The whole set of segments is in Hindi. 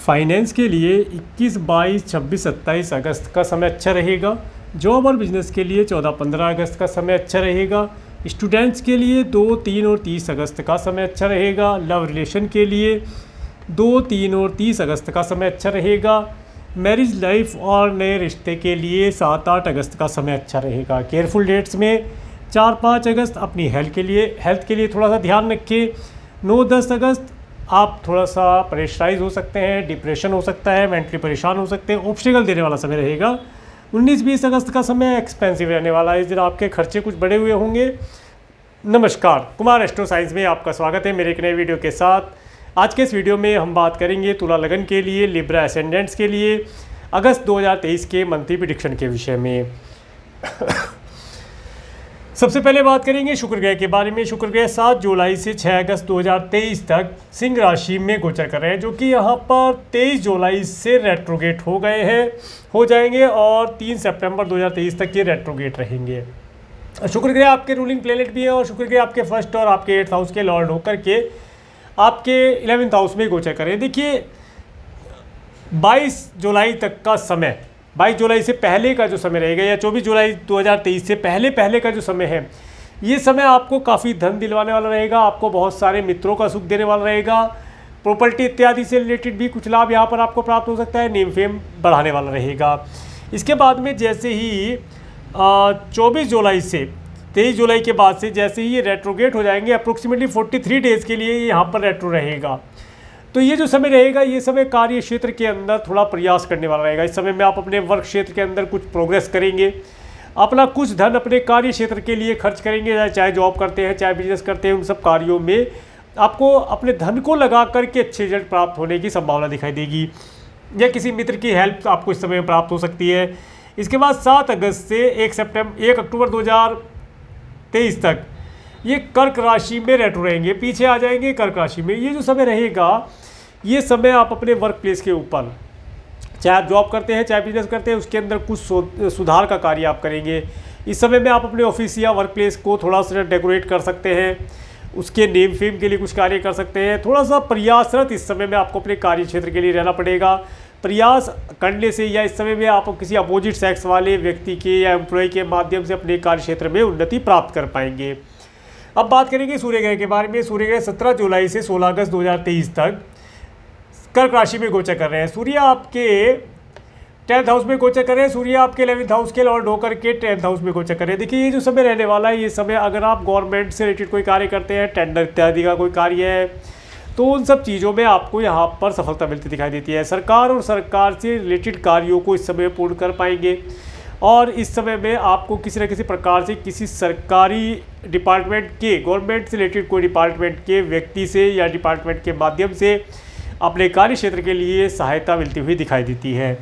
फाइनेंस के लिए 21, 22, 26, 27 अगस्त का समय अच्छा रहेगा। जॉब और बिजनेस के लिए 14, 15 अगस्त का समय अच्छा रहेगा। स्टूडेंट्स के लिए 2, 3 और 30 अगस्त का समय अच्छा रहेगा। लव रिलेशन के लिए 2, 3 और 30 अगस्त का समय अच्छा रहेगा। मैरिज लाइफ और नए रिश्ते के लिए 7, 8 अगस्त का समय अच्छा रहेगा। केयरफुल डेट्स में 4, 5 अगस्त अपनी हेल्थ के लिए थोड़ा सा ध्यान रखें। 9, 10 अगस्त आप थोड़ा सा प्रेशराइज हो सकते हैं, डिप्रेशन हो सकता है, मेंटली परेशान हो सकते हैं, ऑब्स्टिकल देने वाला समय रहेगा। 19, 20 अगस्त का समय एक्सपेंसिव रहने वाला है। इस दिन आपके खर्चे कुछ बड़े हुए होंगे। नमस्कार, कुमार एस्ट्रो साइंस में आपका स्वागत है मेरे एक नए वीडियो के साथ। आज के इस वीडियो में हम बात करेंगे तुला लगन के लिए, लिब्रा एसेंडेंट्स के लिए अगस्त 2023 के मंथली प्रेडिक्शन के विषय में। सबसे पहले बात करेंगे शुक्र ग्रह के बारे में। शुक्र ग्रह 7 जुलाई से 6 अगस्त 2023 तक सिंह राशि में गोचर कर रहे हैं, जो कि यहाँ पर 23 जुलाई से रेट्रोगेट हो जाएंगे और 3 सितंबर 2023 तक ये रेट्रोगेट रहेंगे। शुक्र ग्रह आपके रूलिंग प्लेनेट भी है और शुक्र ग्रह आपके फर्स्ट और आपके 8th हाउस के लॉर्ड होकर के आपके 11th हाउस में गोचर करें। देखिए 22 जुलाई तक का समय, 22 जुलाई से पहले का जो समय रहेगा या 24 जुलाई 2023 से पहले का जो समय है, ये समय आपको काफ़ी धन दिलवाने वाला रहेगा। आपको बहुत सारे मित्रों का सुख देने वाला रहेगा। प्रॉपर्टी इत्यादि से रिलेटेड भी कुछ लाभ यहाँ पर आपको प्राप्त हो सकता है। नेम फेम बढ़ाने वाला रहेगा। इसके बाद में जैसे ही 24 जुलाई से 23 जुलाई के बाद से जैसे ही ये रेट्रोगेट हो जाएंगे, अप्रोक्सीमेटली 43 डेज़ के लिए यहाँ पर रेट्रो रहेगा। तो ये जो समय रहेगा, ये समय कार्य क्षेत्र के अंदर थोड़ा प्रयास करने वाला रहेगा। इस समय में आप अपने वर्क क्षेत्र के अंदर कुछ प्रोग्रेस करेंगे, अपना कुछ धन अपने कार्य क्षेत्र के लिए खर्च करेंगे। चाहे जॉब करते हैं, चाहे बिजनेस करते हैं, उन सब कार्यों में आपको अपने धन को लगा करके अच्छे रिजल्ट प्राप्त होने की संभावना दिखाई देगी, या किसी मित्र की हेल्प आपको इस समय में प्राप्त हो सकती है। इसके बाद 7 अगस्त से 1 अक्टूबर 2023 तक ये कर्क राशि में रेट्रो रहेंगे, पीछे आ जाएंगे कर्क राशि में। ये जो समय रहेगा, ये समय आप अपने वर्क प्लेस के ऊपर, चाहे आप जॉब करते हैं चाहे बिजनेस करते हैं, उसके अंदर कुछ सुधार का कार्य आप करेंगे। इस समय में आप अपने ऑफिस या वर्क प्लेस को थोड़ा सा डेकोरेट कर सकते हैं, उसके नेम फेम के लिए कुछ कार्य कर सकते हैं। थोड़ा सा प्रयासरत इस समय में आपको अपने कार्य क्षेत्र के लिए रहना पड़ेगा। प्रयास करने से या इस समय में आप किसी अपोजिट सेक्स वाले व्यक्ति के या एम्प्लॉय के माध्यम से अपने कार्य क्षेत्र में उन्नति प्राप्त कर पाएंगे। अब बात करेंगे सूर्य ग्रह के बारे में। सूर्य ग्रह 17 जुलाई से 16 अगस्त 2023 तक कर्क राशि में गोचर कर रहे हैं। सूर्य आपके 10th हाउस में गोचर कर रहे हैं। सूर्य आपके 11th हाउस के लॉर्ड होकर के 10th हाउस में गोचर कर रहे हैं। देखिए ये जो समय रहने वाला है, ये समय अगर आप गवर्नमेंट से रिलेटेड कोई कार्य करते हैं, टेंडर इत्यादि का कोई कार्य है, तो उन सब चीज़ों में आपको यहाँ पर सफलता मिलती दिखाई देती है। सरकार और सरकार से रिलेटेड कार्यों को इस समय पूर्ण कर पाएंगे और इस समय में आपको किसी न किसी प्रकार से किसी सरकारी डिपार्टमेंट के, गवर्नमेंट से रिलेटेड कोई डिपार्टमेंट के व्यक्ति से या डिपार्टमेंट के माध्यम से अपने कार्य क्षेत्र के लिए सहायता मिलती हुई दिखाई देती है।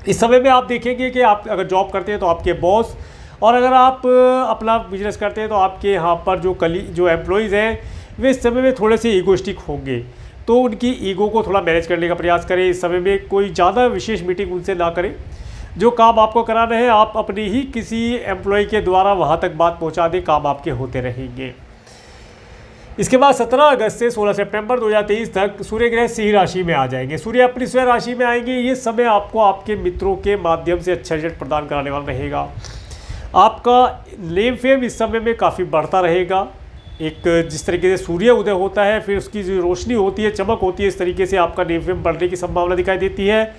इस समय में आप देखेंगे कि आप अगर जॉब करते हैं तो आपके बॉस, और अगर आप अपना बिजनेस करते हैं तो आपके यहाँ पर जो एम्प्लॉयज़ हैं, वे इस समय में थोड़े से ईगोस्टिक होंगे, तो उनकी ईगो को थोड़ा मैनेज करने का प्रयास करें। इस समय में कोई ज़्यादा विशेष मीटिंग उनसे ना करें। जो काम आपको कराना है, आप अपनी ही किसी एम्प्लॉय के द्वारा वहाँ तक बात पहुँचा दें, काम आपके होते रहेंगे। इसके बाद 17 अगस्त से 16 सितंबर 2023 तक सूर्य ग्रह सिंह राशि में आ जाएंगे। सूर्य अपनी स्वयं राशि में आएंगे। ये समय आपको आपके मित्रों के माध्यम से अच्छा रिजल्ट प्रदान कराने वाला रहेगा। आपका नेम फेम इस समय में काफ़ी बढ़ता रहेगा। एक जिस तरीके से सूर्य उदय होता है, फिर उसकी जो रोशनी होती है, चमक होती है, इस तरीके से आपका नेम फेम बढ़ने की संभावना दिखाई देती है।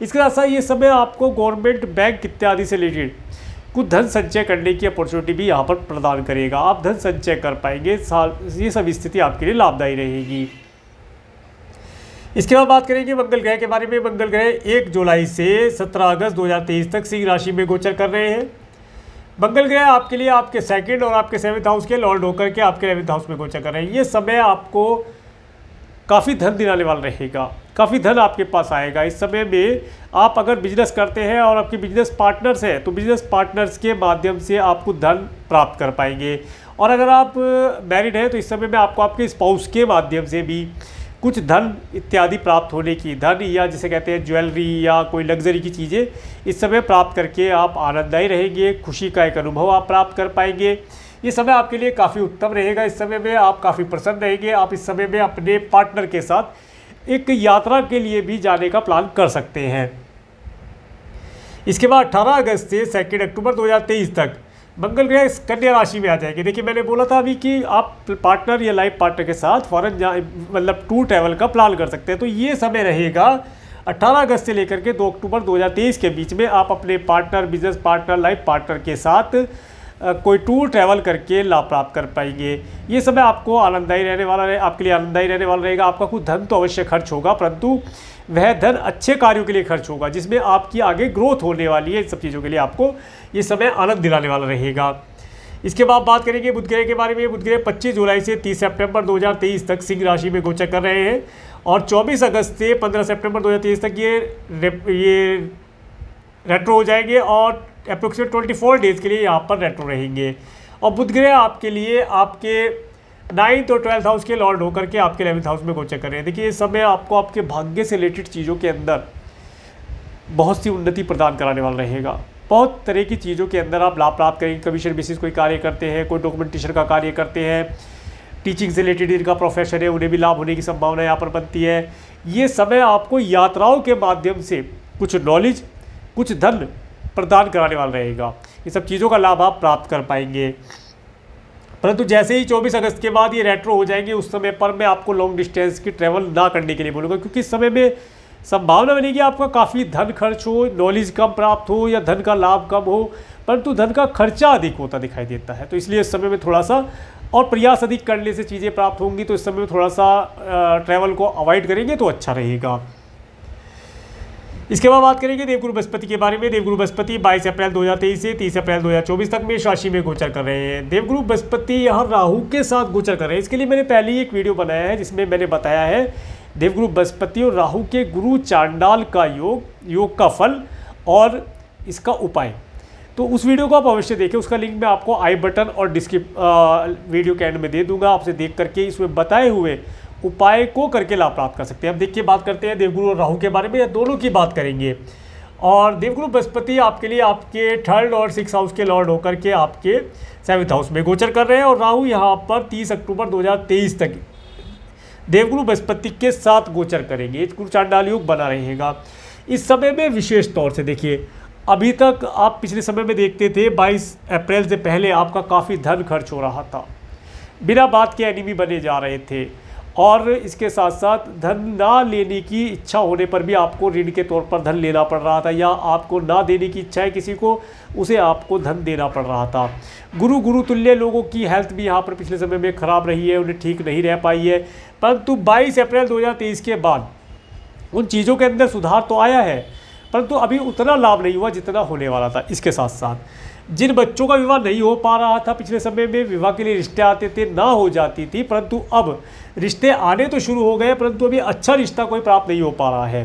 इसके साथ साथ ये समय आपको गवर्नमेंट, बैंक इत्यादि से रिलेटेड कुछ धन संचय करने की अपॉर्चुनिटी भी यहाँ पर प्रदान करेगा। आप धन संचय कर पाएंगे। ये सब स्थिति आपके लिए लाभदायी रहेगी। इसके बाद बात करेंगे मंगल ग्रह के बारे में। मंगल ग्रह 1 जुलाई से 17 अगस्त 2023 तक सिंह राशि में गोचर कर रहे हैं। मंगल ग्रह आपके लिए आपके 2nd और आपके 7th हाउस के लॉर्ड होकर के आपके 11th हाउस में गोचर कर रहे हैं। ये समय आपको काफ़ी धन दिलाने वाला रहेगा, काफ़ी धन आपके पास आएगा। इस समय में आप अगर बिजनेस करते हैं और आपके बिजनेस पार्टनर्स हैं, तो बिजनेस पार्टनर्स के माध्यम से आपको धन प्राप्त कर पाएंगे। और अगर आप मैरिड हैं तो इस समय में आपको आपके स्पाउस के माध्यम से भी कुछ धन इत्यादि प्राप्त होने की, धन या जिसे कहते हैं ज्वेलरी या कोई लग्जरी की चीज़ें इस समय प्राप्त करके आप आनंददायी रहेंगे। खुशी का एक अनुभव आप प्राप्त कर पाएंगे। ये समय आपके लिए काफ़ी उत्तम रहेगा। इस समय में आप काफ़ी प्रसन्न रहेंगे। आप इस समय में अपने पार्टनर के साथ एक यात्रा के लिए भी जाने का प्लान कर सकते हैं। इसके बाद 18 अगस्त से 2 अक्टूबर 2023 तक मंगल ग्रह कन्या राशि में आ जाएगी। देखिए मैंने बोला था अभी कि आप पार्टनर या लाइफ पार्टनर के साथ फॉरेन मतलब टूर ट्रैवल का प्लान कर सकते हैं। तो ये समय रहेगा 18 अगस्त से लेकर के 2 अक्टूबर 2023 के बीच में आप अपने partner, business partner, life partner के साथ कोई टूर ट्रैवल करके लाभ प्राप्त कर पाएंगे। ये समय आपको आनंददायी रहने वाला है, आपके लिए आनंददायी रहने वाला रहेगा। आपका कुछ धन तो अवश्य खर्च होगा, परंतु वह धन अच्छे कार्यों के लिए खर्च होगा जिसमें आपकी आगे ग्रोथ होने वाली है। इन सब चीज़ों के लिए आपको ये समय आनंद दिलाने वाला रहेगा। इसके बाद बात करेंगे बुध ग्रह के बारे में। बुध ग्रह 25 जुलाई से 30 सितंबर 2023 तक सिंह राशि में गोचर कर रहे हैं और 24 अगस्त से 15 सितंबर 2023 तक ये रेट्रो हो जाएंगे और अप्रोक्सीमेट 24 डेज के लिए यहाँ पर रेट्रो रहेंगे। और बुध ग्रह आपके लिए आपके 9th और 12th हाउस के लॉर्ड होकर के आपके 11th हाउस में गोचर कर रहे हैं। देखिए इस समय आपको आपके भाग्य से रिलेटेड चीज़ों के अंदर बहुत सी उन्नति प्रदान कराने वाला रहेगा। बहुत तरह की चीज़ों के अंदर आप लाभ प्राप्त करेंगे। कमीशन बेसिस कोई कार्य करते हैं, कोई डॉक्यूमेंटेशन का कार्य करते हैं, टीचिंग से रिलेटेड इनका प्रोफेशन है, उन्हें भी लाभ होने की संभावना यहाँ पर बनती है। ये समय आपको यात्राओं के माध्यम से कुछ नॉलेज, कुछ धन प्रदान कराने वाला रहेगा। ये सब चीज़ों का लाभ आप प्राप्त कर पाएंगे। परंतु जैसे ही 24 अगस्त के बाद ये रेट्रो हो जाएंगे उस समय पर मैं आपको लॉन्ग डिस्टेंस की ट्रैवल ना करने के लिए बोलूँगा, क्योंकि इस समय में संभावना बनेगी आपका काफ़ी धन खर्च हो, नॉलेज कम प्राप्त हो या धन का लाभ कम हो, परंतु धन का खर्चा अधिक होता दिखाई देता है। तो इसलिए इस समय में थोड़ा सा और प्रयास अधिक करने से चीज़ें प्राप्त होंगी। तो इस समय में थोड़ा सा ट्रैवल को अवॉइड करेंगे तो अच्छा रहेगा। इसके बाद बात करेंगे देवगुरु बृहस्पति के बारे में। देवगुरु बृहस्पति 22 अप्रैल 2023 से 30 अप्रैल 2024 तक मेष राशि में गोचर कर रहे हैं। देवगुरु बृहस्पति यहाँ राहु के साथ गोचर कर रहे हैं। इसके लिए मैंने पहले ही एक वीडियो बनाया है जिसमें मैंने बताया है देवगुरु बृहस्पति और राहु के गुरु चांडाल का योग का फल और इसका उपाय। तो उस वीडियो को आप अवश्य देखें, उसका लिंक मैं आपको आई बटन और वीडियो के एंड में दे दूंगा। आपसे देख करके इसमें बताए हुए उपाय को करके लाभ प्राप्त कर सकते हैं। अब देखिए बात करते हैं देवगुरु और राहु के बारे में, या दोनों की बात करेंगे। और देवगुरु बृहस्पति आपके लिए आपके 3rd और 6th हाउस के लॉर्ड होकर के आपके 7th हाउस में गोचर कर रहे हैं। और राहु यहाँ पर 30 अक्टूबर 2023 तक देवगुरु बृहस्पति के साथ गोचर करेंगे। गुरु चांडाल योग बना रहेगा। इस समय में विशेष तौर से देखिए, अभी तक आप पिछले समय में देखते थे 22 अप्रैल से पहले आपका काफ़ी धन खर्च हो रहा था, बिना बात के एनिमी बने जा रहे थे। और इसके साथ साथ धन ना लेने की इच्छा होने पर भी आपको ऋण के तौर पर धन लेना पड़ रहा था, या आपको ना देने की इच्छा है किसी को, उसे आपको धन देना पड़ रहा था। गुरु तुल्य लोगों की हेल्थ भी यहाँ पर पिछले समय में खराब रही है, उन्हें ठीक नहीं रह पाई है। परंतु 22 अप्रैल 2023 के बाद उन चीज़ों के अंदर सुधार तो आया है, परंतु अभी उतना लाभ नहीं हुआ जितना होने वाला था। इसके साथ साथ जिन बच्चों का विवाह नहीं हो पा रहा था पिछले समय में, विवाह के लिए रिश्ते आते थे, ना हो जाती थी, परंतु अब रिश्ते आने तो शुरू हो गए, परंतु अभी अच्छा रिश्ता कोई प्राप्त नहीं हो पा रहा है।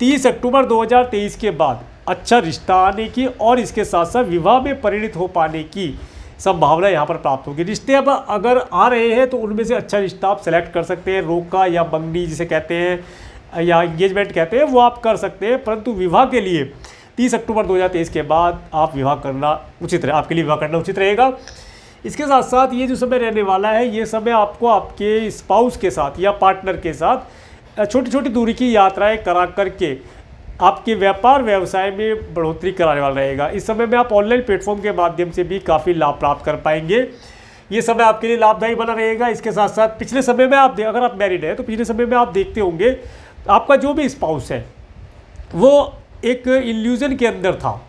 30 अक्टूबर 2023 के बाद अच्छा रिश्ता आने की और इसके साथ साथ विवाह में परिणित हो पाने की संभावना यहाँ पर प्राप्त होगी। रिश्ते अब अगर आ रहे हैं तो उनमें से अच्छा रिश्ता आप सेलेक्ट कर सकते हैं। रोका या मंगनी जिसे कहते हैं या एंगेजमेंट कहते हैं, वो आप कर सकते हैं। परंतु विवाह के लिए 30 अक्टूबर 2023 के बाद आप विवाह करना उचित रहे, आपके लिए विवाह करना उचित रहेगा। इसके साथ साथ ये जो समय रहने वाला है, ये समय आपको आपके स्पाउस के साथ या पार्टनर के साथ छोटी छोटी दूरी की यात्राएं करा करके आपके व्यापार व्यवसाय में बढ़ोतरी कराने वाला रहेगा। इस समय में आप ऑनलाइन प्लेटफॉर्म के माध्यम से भी काफ़ी लाभ प्राप्त कर पाएंगे। ये समय आपके लिए लाभदायी बना रहेगा। इसके साथ साथ पिछले समय में आप अगर आप मैरिड हैं तो पिछले समय में आप देखते होंगे आपका जो भी स्पाउस है वो एक इल्यूजन के अंदर था,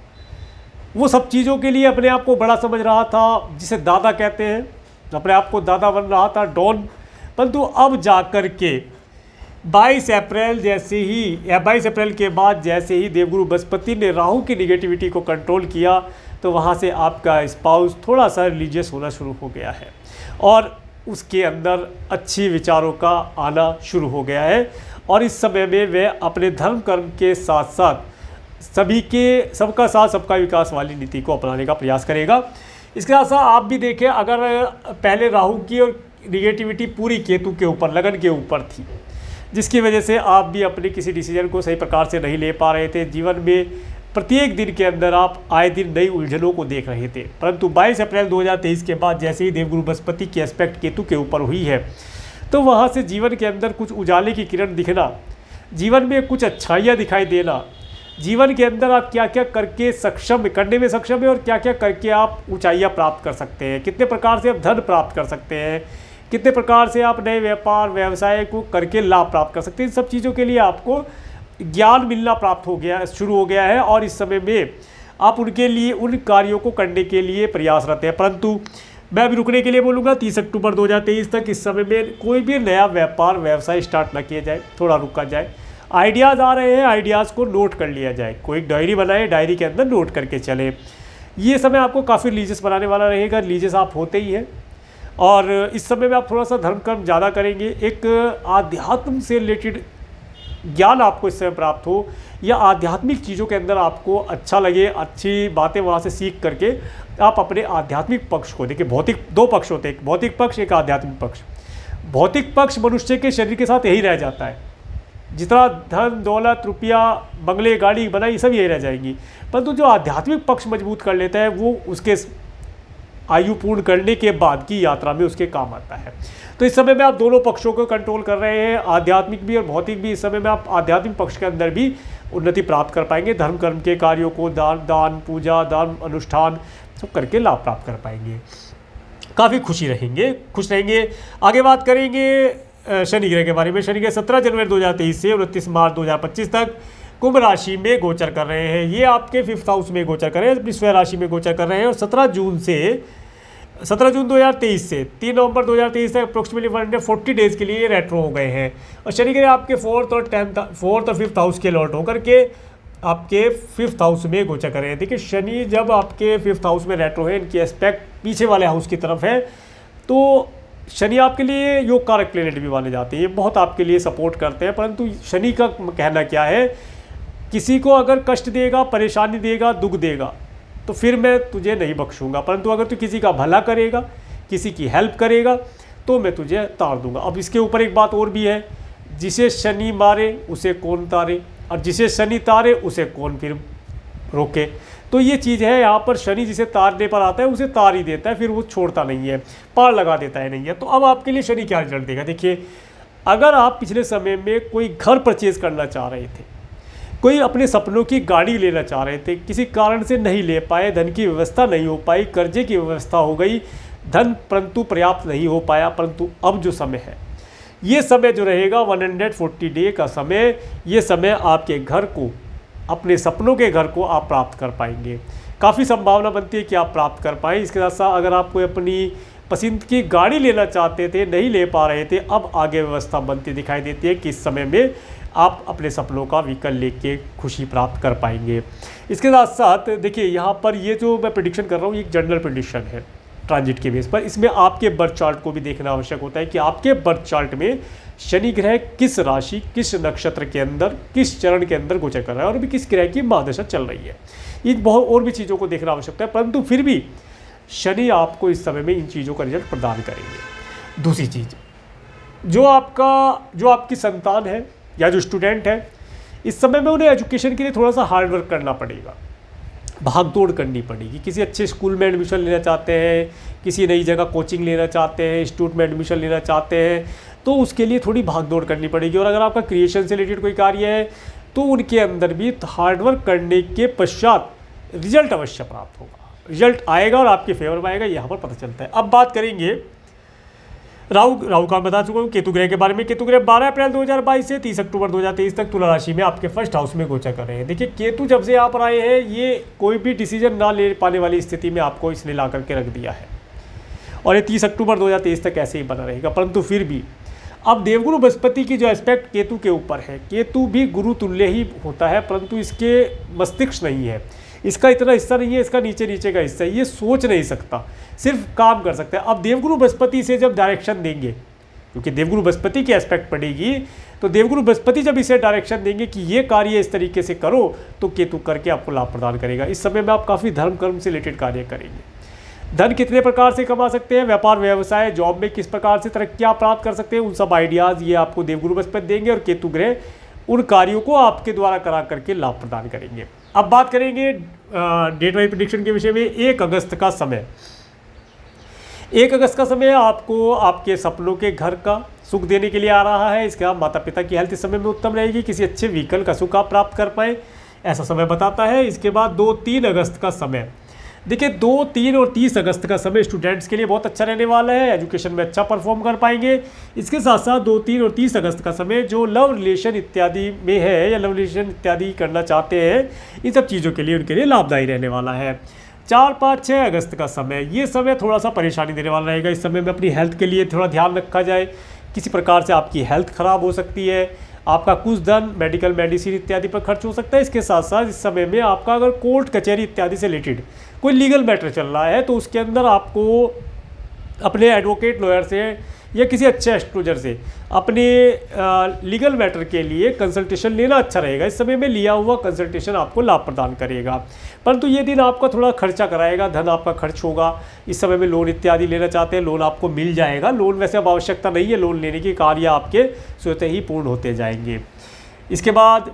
वो सब चीज़ों के लिए अपने आप को बड़ा समझ रहा था, जिसे दादा कहते हैं, अपने आप को दादा बन रहा था, डॉन। परंतु अब जा कर के 22 अप्रैल जैसे ही या 22 अप्रैल के बाद जैसे ही देवगुरु बृहस्पति ने राहु की निगेटिविटी को कंट्रोल किया, तो वहाँ से आपका स्पाउस थोड़ा सा रिलीजियस होना शुरू हो गया है और उसके अंदर अच्छी विचारों का आना शुरू हो गया है। और इस समय में वह अपने धर्म कर्म के साथ साथ सबका साथ सबका विकास वाली नीति को अपनाने का प्रयास करेगा। इसके साथ साथ आप भी देखें, अगर पहले राहु की और निगेटिविटी पूरी केतु के ऊपर, लगन के ऊपर थी, जिसकी वजह से आप भी अपने किसी डिसीजन को सही प्रकार से नहीं ले पा रहे थे। जीवन में प्रत्येक दिन के अंदर आप आए दिन नई उलझनों को देख रहे थे। परंतु 22 अप्रैल 2023 के बाद जैसे ही देवगुरु बृहस्पति की एस्पेक्ट केतु के ऊपर हुई है, तो वहाँ से जीवन के अंदर कुछ उजाले की किरण दिखना, जीवन में कुछ अच्छाइयाँ दिखाई देना, जीवन के अंदर आप क्या क्या करके करने में सक्षम है और क्या क्या करके आप ऊंचाइयाँ प्राप्त कर सकते हैं, कितने प्रकार से आप धन प्राप्त कर सकते हैं, कितने प्रकार से आप नए व्यापार व्यवसाय को करके लाभ प्राप्त कर सकते हैं। इन सब चीज़ों के लिए आपको ज्ञान मिलना शुरू हो गया है और इस समय में आप उनके लिए उन कार्यों को करने के लिए प्रयासरत हैं। परंतु मैं अभी रुकने के लिए बोलूँगा 30 अक्टूबर 2023 तक इस समय में कोई भी नया व्यापार व्यवसाय स्टार्ट ना किया जाए, थोड़ा रुका जाए। आइडियाज़ आ रहे हैं, आइडियाज़ को नोट कर लिया जाए, कोई डायरी बनाए, डायरी के अंदर नोट करके चले। ये समय आपको काफ़ी रिलीजियस बनाने वाला रहेगा, रिलीजियस आप होते ही हैं और इस समय में आप थोड़ा सा धर्म कर्म ज़्यादा करेंगे। एक आध्यात्म से रिलेटेड ज्ञान आपको इस समय प्राप्त हो या आध्यात्मिक चीज़ों के अंदर आपको अच्छा लगे, अच्छी बातें वहाँ से सीख करके आप अपने आध्यात्मिक पक्ष को देखिए। भौतिक दो पक्ष होते हैं, एक भौतिक पक्ष, एक आध्यात्मिक पक्ष। भौतिक पक्ष मनुष्य के शरीर के साथ यही रह जाता है, जितना धन दौलत रुपया बंगले गाड़ी बनाई सब यही रह जाएंगी, परंतु जो आध्यात्मिक पक्ष मजबूत कर लेता है वो उसके आयु पूर्ण करने के बाद की यात्रा में उसके काम आता है। तो इस समय में आप दोनों पक्षों को कंट्रोल कर रहे हैं, आध्यात्मिक भी और भौतिक भी। इस समय में आप आध्यात्मिक पक्ष के अंदर भी उन्नति प्राप्त कर पाएंगे, धर्म कर्म के कार्यों को दान पूजा धर्म अनुष्ठान सब करके लाभ प्राप्त कर पाएंगे, काफ़ी खुश रहेंगे। आगे बात करेंगे शनि ग्रह के बारे में। शनि ग्रह 17 जनवरी 2023 से 29 मार्च 2025 तक कुंभ राशि में गोचर कर रहे हैं। ये आपके 5th हाउस में गोचर कर रहे हैं, अपनी स्वयं राशि में गोचर कर रहे हैं और 17 जून 2023 से 3 नवंबर 2023 तक अप्रोक्सीमेटली 140 डेज़ के लिए रेट्रो हो गए हैं। और शनि ग्रह आपके 4th और 5th हाउस के लॉट होकर के आपके 5th हाउस में गोचर कर रहे हैं। देखिए शनि जब आपके 5th हाउस में रेट्रो है, इनकी एस्पेक्ट पीछे वाले हाउस की तरफ है, तो शनि आपके लिए योग कारक प्लेनेट भी माने जाते हैं, ये बहुत आपके लिए सपोर्ट करते हैं। परंतु शनि का कहना क्या है, किसी को अगर कष्ट देगा, परेशानी देगा, दुख देगा तो फिर मैं तुझे नहीं बख्शूंगा, परंतु अगर तू किसी का भला करेगा, किसी की हेल्प करेगा तो मैं तुझे तार दूंगा। अब इसके ऊपर एक बात और भी है, जिसे शनि मारे उसे कौन तारे, और जिसे शनि तारे उसे कौन फिर रोके। तो ये चीज़ है, यहाँ पर शनि जिसे तारने पर आता है उसे तार ही देता है, फिर वो छोड़ता नहीं है, पार लगा देता है नहीं है। तो अब आपके लिए शनि क्या रिजल्ट देगा, देखिए अगर आप पिछले समय में कोई घर परचेज करना चाह रहे थे, कोई अपने सपनों की गाड़ी लेना चाह रहे थे, किसी कारण से नहीं ले पाए, धन की व्यवस्था नहीं हो पाई, कर्जे की व्यवस्था हो गई, धन परंतु पर्याप्त नहीं हो पाया, परंतु अब जो समय है, ये समय जो रहेगा 140 डे का समय, ये समय आपके घर को, अपने सपनों के घर को आप प्राप्त कर पाएंगे। काफ़ी संभावना बनती है कि आप प्राप्त कर पाएँ। इसके साथ साथ अगर आप कोई अपनी पसंद की गाड़ी लेना चाहते थे, नहीं ले पा रहे थे, अब आगे व्यवस्था बनती दिखाई देती है कि इस समय में आप अपने सपनों का व्हीकल लेके खुशी प्राप्त कर पाएंगे। इसके साथ साथ देखिए यहाँ पर ये जो मैं प्रेडिक्शन कर रहा हूँ, ये एक जनरल प्रेडिक्शन है ट्रांजिट के बेस पर। इसमें आपके बर्थ चार्ट को भी देखना आवश्यक होता है कि आपके बर्थ चार्ट में शनि ग्रह किस राशि, किस नक्षत्र के अंदर, किस चरण के अंदर गोचर कर रहा है और अभी किस ग्रह की महादशा चल रही है। इन बहुत और भी चीज़ों को देखना आवश्यक है, परंतु फिर भी शनि आपको इस समय में इन चीज़ों का रिजल्ट प्रदान करेंगे। दूसरी चीज़, जो आपकी संतान है या जो स्टूडेंट है, इस समय में उन्हें एजुकेशन के लिए थोड़ा सा हार्ड वर्क करना पड़ेगा, भाग दौड़ करनी पड़ेगी। किसी अच्छे स्कूल में एडमिशन लेना चाहते हैं, किसी नई जगह कोचिंग लेना चाहते हैं, इंस्टीट्यूट में एडमिशन लेना चाहते हैं, तो उसके लिए थोड़ी भाग दौड़ करनी पड़ेगी। और अगर आपका क्रिएशन से रिलेटेड कोई कार्य है तो उनके अंदर भी हार्ड वर्क करने के पश्चात रिजल्ट अवश्य प्राप्त होगा, रिजल्ट आएगा और आपके फेवर में आएगा, यहाँ पर पता चलता है। अब बात करेंगे राहु का बता चुका हूँ। केतु ग्रह के बारे में, केतु ग्रह 12 अप्रैल 2022 से 30 अक्टूबर 2023 तक तुला राशि में आपके 1st हाउस में गोचर कर रहे हैं। देखिए केतु जब से यहाँ पर आए हैं, ये कोई भी डिसीजन ना ले पाने वाली स्थिति में आपको इसने ला करके रख दिया है और ये 30 अक्टूबर 2023 तक ऐसे ही बना रहेगा। परंतु फिर भी अब देवगुरु बृहस्पति की जो एस्पेक्ट केतु के ऊपर है, केतु भी गुरु तुल्य ही होता है, परंतु इसके मस्तिष्क नहीं है, इसका इतना हिस्सा नहीं है, इसका नीचे का हिस्सा है, ये सोच नहीं सकता, सिर्फ काम कर सकता है। अब देवगुरु बृहस्पति से जब डायरेक्शन देंगे, क्योंकि देवगुरु बृहस्पति की एस्पेक्ट पड़ेगी, तो देवगुरु बृहस्पति जब इसे डायरेक्शन देंगे कि ये कार्य इस तरीके से करो, तो केतु करके आपको लाभ प्रदान करेगा। इस समय में आप काफ़ी धर्म कर्म से रिलेटेड कार्य करेंगे। धन कितने प्रकार से कमा सकते हैं, व्यापार व्यवसाय जॉब में किस प्रकार से तरक्कियाँ प्राप्त कर सकते हैं, उन सब आइडियाज़ ये आपको देवगुरु बृहस्पति देंगे और केतु ग्रह उन कार्यों को आपके द्वारा करा करके लाभ प्रदान करेंगे। अब बात करेंगे डेट वाइज प्रेडिक्शन के विषय में। 1 अगस्त का समय, 1 अगस्त का समय आपको आपके सपनों के घर का, सुख देने के लिए आ रहा है। इसके बाद माता पिता की हेल्थ इस समय में उत्तम रहेगी, किसी अच्छे व्हीकल का सुख आप प्राप्त कर पाएँ, ऐसा समय बताता है। इसके बाद 2-3 अगस्त का समय, देखिए 2, 3 और 30 अगस्त का समय स्टूडेंट्स के लिए बहुत अच्छा रहने वाला है, एजुकेशन में अच्छा परफॉर्म कर पाएंगे। इसके साथ साथ 2, 3 और 30 अगस्त का समय जो लव रिलेशन इत्यादि में है या लव रिलेशन इत्यादि करना चाहते हैं, इन सब चीज़ों के लिए उनके लिए लाभदायी रहने वाला है। 4, 5, 6 अगस्त का समय, ये समय थोड़ा सा परेशानी देने वाला रहेगा। इस समय में अपनी हेल्थ के लिए थोड़ा ध्यान रखा जाए, किसी प्रकार से आपकी हेल्थ ख़राब हो सकती है, आपका कुछ धन मेडिकल मेडिसिन इत्यादि पर खर्च हो सकता है। इसके साथ साथ इस समय में आपका अगर कोर्ट कचहरी इत्यादि से रिलेटेड कोई लीगल मैटर चल रहा है तो उसके अंदर आपको अपने एडवोकेट लॉयर से या किसी अच्छे एस्ट्रोलॉजर से अपने लीगल मैटर के लिए कंसल्टेशन लेना अच्छा रहेगा। इस समय में लिया हुआ कंसल्टेशन आपको लाभ प्रदान करेगा, परंतु ये दिन आपका थोड़ा खर्चा कराएगा, धन आपका खर्च होगा। इस समय में लोन इत्यादि लेना चाहते हैं, लोन आपको मिल जाएगा। लोन वैसे अब आवश्यकता नहीं है लोन लेने की, कार्य आपके स्वतः ही पूर्ण होते जाएंगे। इसके बाद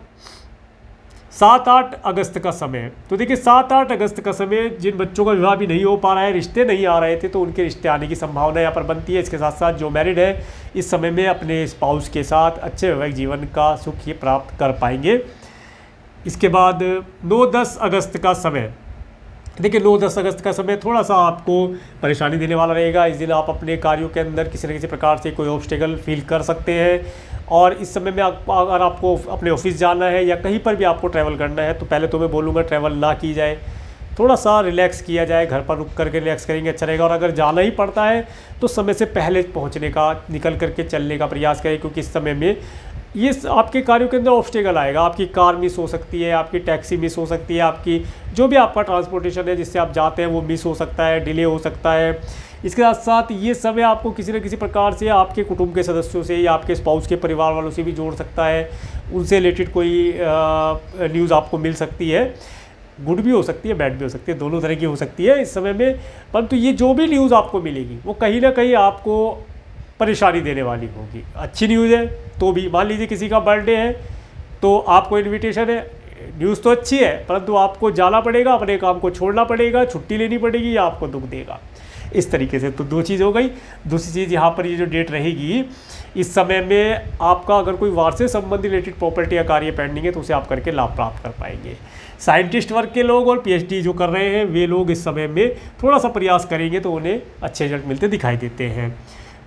7-8 अगस्त का समय, तो देखिए 7-8 अगस्त का समय जिन बच्चों का विवाह भी नहीं हो पा रहा है, रिश्ते नहीं आ रहे थे, तो उनके रिश्ते आने की संभावना यहाँ पर बनती है। इसके साथ साथ जो मैरिड है इस समय में अपने स्पाउस के साथ अच्छे वैवाहिक जीवन का सुख ही प्राप्त कर पाएंगे। इसके बाद 9-10 अगस्त का समय, देखिए 9-10 अगस्त का समय थोड़ा सा आपको परेशानी देने वाला रहेगा। इस दिन आप अपने कार्यों के अंदर किसी न किसी प्रकार से कोई ऑब्स्टेकल फील कर सकते हैं, और इस समय में अगर आपको अपने ऑफिस जाना है या कहीं पर भी आपको ट्रैवल करना है तो पहले तो मैं बोलूँगा ट्रैवल ना की जाए, थोड़ा सा रिलैक्स किया जाए, घर पर रुक करके रिलैक्स करेंगे अच्छा रहेगा। और अगर जाना ही पड़ता है तो समय से पहले पहुँचने का, निकल करके चलने का प्रयास करें, क्योंकि इस समय में ये आपके कार्यों के अंदर ऑब्स्टेकल आएगा। आपकी कार मिस हो सकती है, आपकी टैक्सी मिस हो सकती है, आपकी जो भी आपका ट्रांसपोर्टेशन है जिससे आप जाते हैं वो मिस हो सकता है, डिले हो सकता है। इसके साथ साथ ये समय आपको किसी न किसी प्रकार से आपके कुटुंब के सदस्यों से या आपके स्पाउस के परिवार वालों से भी जोड़ सकता है, उनसे रिलेटेड कोई न्यूज़ आपको मिल सकती है। गुड भी हो सकती है, बैड भी हो सकती है, दोनों तरह की हो सकती है इस समय में। परंतु ये जो भी न्यूज़ आपको मिलेगी वो कहीं ना कहीं आपको परेशानी देने वाली होगी। अच्छी न्यूज़ है तो भी, मान लीजिए किसी का बर्थडे है तो आपको इनविटेशन है, न्यूज़ तो अच्छी है, परंतु आपको जाना पड़ेगा, अपने काम को छोड़ना पड़ेगा, छुट्टी लेनी पड़ेगी या आपको दुख देगा। इस तरीके से तो 2 चीज़ हो गई। दूसरी चीज़ यहाँ पर ये जो डेट रहेगी इस समय में आपका अगर कोई वार से संबंधित रिलेटेड प्रॉपर्टी या कार्य पेंडिंग है तो उसे आप करके लाभ प्राप्त कर पाएंगे। साइंटिस्ट वर्ग के लोग और पीएचडी जो कर रहे हैं वे लोग इस समय में थोड़ा सा प्रयास करेंगे तो उन्हें अच्छे रिजल्ट मिलते दिखाई देते हैं।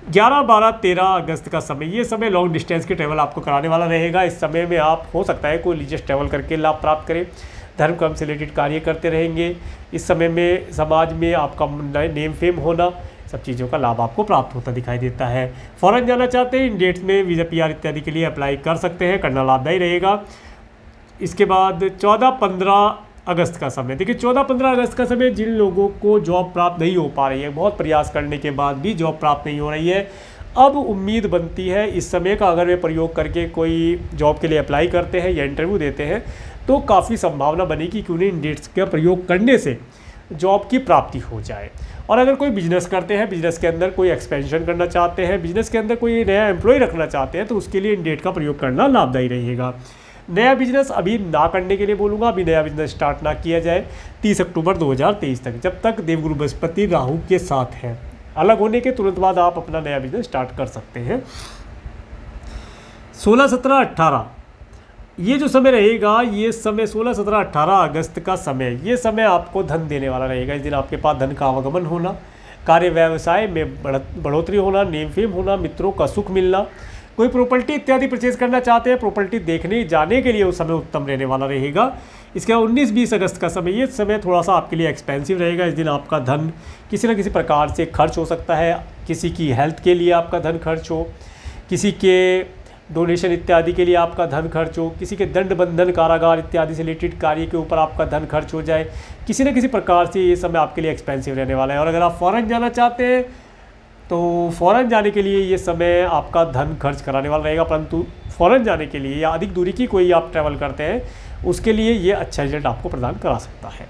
11, 12, 13 अगस्त का समय, ये समय लॉन्ग डिस्टेंस के ट्रैवल आपको कराने वाला रहेगा। इस समय में आप हो सकता है कोई रिलीजियस ट्रैवल करके लाभ प्राप्त करें, धर्म कर्म से रिलेटेड कार्य करते रहेंगे। इस समय में समाज में आपका नेम फेम होना, सब चीज़ों का लाभ आपको प्राप्त होता दिखाई देता है। फॉरेन जाना चाहते हैं इन डेट्स में वीज़ा PR इत्यादि के लिए अप्लाई कर सकते हैं, करना लाभदायी रहेगा। इसके बाद 14-15 अगस्त का समय, देखिए 14-15 अगस्त का समय जिन लोगों को जॉब प्राप्त नहीं हो पा रही है, बहुत प्रयास करने के बाद भी जॉब प्राप्त नहीं हो रही है, अब उम्मीद बनती है इस समय का अगर वे प्रयोग करके कोई जॉब के लिए अप्लाई करते हैं या इंटरव्यू देते हैं तो काफ़ी संभावना बनेगी कि उन्हें इन डेट्स का प्रयोग करने से जॉब की प्राप्ति हो जाए। और अगर कोई बिजनेस करते हैं, बिजनेस के अंदर कोई एक्सपेंशन करना चाहते हैं, बिजनेस के अंदर कोई नया एम्प्लॉय रखना चाहते हैं तो उसके लिए इन डेट का प्रयोग करना लाभदायी रहेगा। नया बिजनेस अभी ना करने के लिए बोलूँगा, अभी नया बिजनेस स्टार्ट ना किया जाए 30 अक्टूबर 2023 तक, जब तक देवगुरु बृहस्पति राहु के साथ है। अलग होने के तुरंत बाद आप अपना नया बिजनेस स्टार्ट कर सकते हैं। 16, 17, 18 ये जो समय रहेगा, ये समय 16, 17, 18 अगस्त का समय, ये समय आपको धन देने वाला रहेगा। इस दिन आपके पास धन का आवागमन होना, कार्य व्यवसाय में बढ़ोतरी होना, नेम फेम होना, मित्रों का सुख मिलना, कोई प्रॉपर्टी इत्यादि परचेज करना चाहते हैं, प्रॉपर्टी देखने जाने के लिए उस समय उत्तम रहने वाला रहेगा। इसके बाद 19-20 अगस्त का समय, ये समय थोड़ा सा आपके लिए एक्सपेंसिव रहेगा। इस दिन आपका धन किसी न किसी प्रकार से खर्च हो सकता है, किसी की हेल्थ के लिए आपका धन खर्च हो, किसी के डोनेशन इत्यादि के लिए आपका धन खर्च हो, किसी के दंड बंधन कारागार इत्यादि से रिलेटेड कार्य के ऊपर आपका धन खर्च हो जाए, किसी न किसी प्रकार से ये समय आपके लिए एक्सपेंसिव रहने वाला है। और अगर आप फ़ॉरेन जाना चाहते हैं तो फ़ॉरेन जाने के लिए ये समय आपका धन खर्च कराने वाला रहेगा, परंतु फ़ॉरेन जाने के लिए या अधिक दूरी की कोई आप ट्रैवल करते हैं उसके लिए ये अच्छा रिजल्ट आपको प्रदान करा सकता है।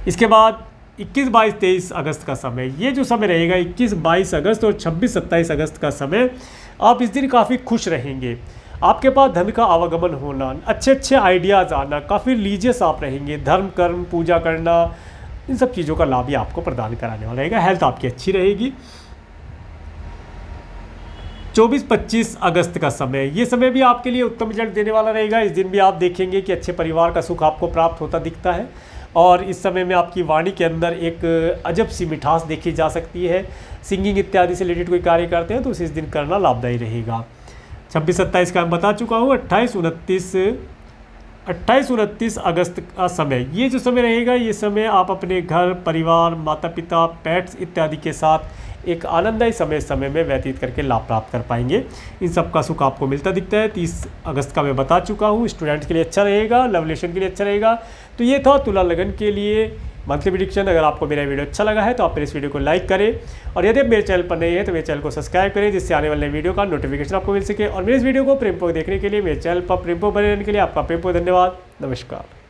इसके बाद 21, 22, 23 अगस्त का समय, ये जो समय रहेगा 21, 22 अगस्त और 26, 27 अगस्त का समय, आप इस दिन काफ़ी खुश रहेंगे। आपके पास धन का आवागमन होना, अच्छे अच्छे आइडियाज़ आना, काफ़ी रिलीजियस आप रहेंगे, धर्म कर्म पूजा करना, इन सब चीज़ों का लाभ ही आपको प्रदान कराने वाला रहेगा। हेल्थ आपकी अच्छी रहेगी। 24-25 अगस्त का समय, ये समय भी आपके लिए उत्तम रिजल्ट देने वाला रहेगा। इस दिन भी आप देखेंगे कि अच्छे परिवार का सुख आपको प्राप्त होता दिखता है और इस समय में आपकी वाणी के अंदर एक अजब सी मिठास देखी जा सकती है। सिंगिंग इत्यादि से रिलेटेड कोई कार्य करते हैं तो उसे इस दिन करना लाभदायी रहेगा। 26-27 का मैं बता चुका हूँ। 28-29 अगस्त का समय, ये जो समय रहेगा, ये समय आप अपने घर परिवार माता पिता पेट्स इत्यादि के साथ एक आनंददायी समय में व्यतीत करके लाभ प्राप्त कर पाएंगे। इन सब का सुख आपको मिलता दिखता है। 30 अगस्त का मैं बता चुका हूँ। स्टूडेंट्स के लिए अच्छा रहेगा, लव रिलेशन के लिए अच्छा रहेगा। तो ये था तुला लगन के लिए मंथली प्रेडिक्शन। अगर आपको मेरा वीडियो अच्छा लगा है तो आप मेरे इस वीडियो को लाइक करें और यदि आप मेरे चैनल पर नए हैं तो मेरे चैनल को सब्सक्राइब करें, जिससे आने वाले वीडियो का नोटिफिकेशन आपको मिल सके। और मेरे इस वीडियो को प्रेमपूर्वक देखने के लिए, मेरे चैनल पर प्रेमपूर्वक बने रहने के लिए आपका प्रेमपूर्वक धन्यवाद। नमस्कार।